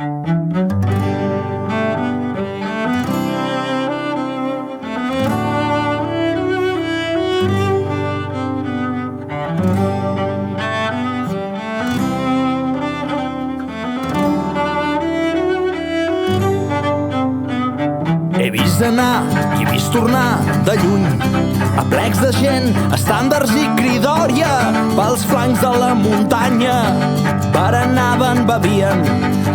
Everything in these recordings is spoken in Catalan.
He vist anar i he vist tornar de lluny aplecs de gent, estàndards i cridòria pels flancs de la muntanya. Berenaven, bevien,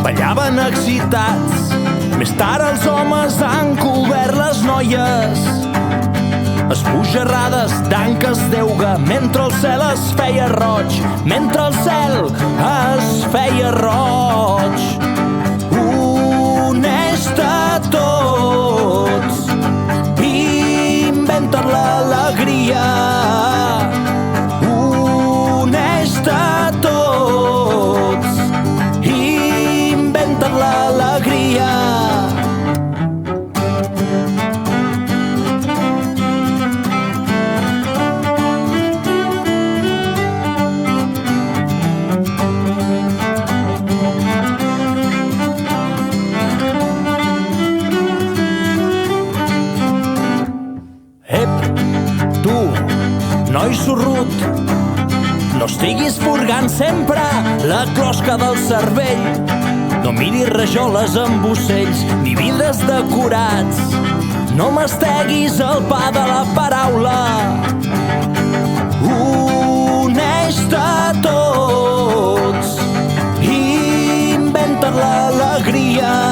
ballaven excitats. Més tard els homes han cobert les noies, esbojarrades d'anques d'euga, mentre el cel es feia roig, mentre el cel es feia roig. Uneix-te tots, inventa't l'alegria. Uneix-te tots, inventa't l'alegria. Noi sorrut, no estiguis furgant sempre la closca del cervell. No miris rajoles amb ocells ni vidres decorats. No masteguis el pa de la paraula. Uneix-te tots, inventa't l'alegria.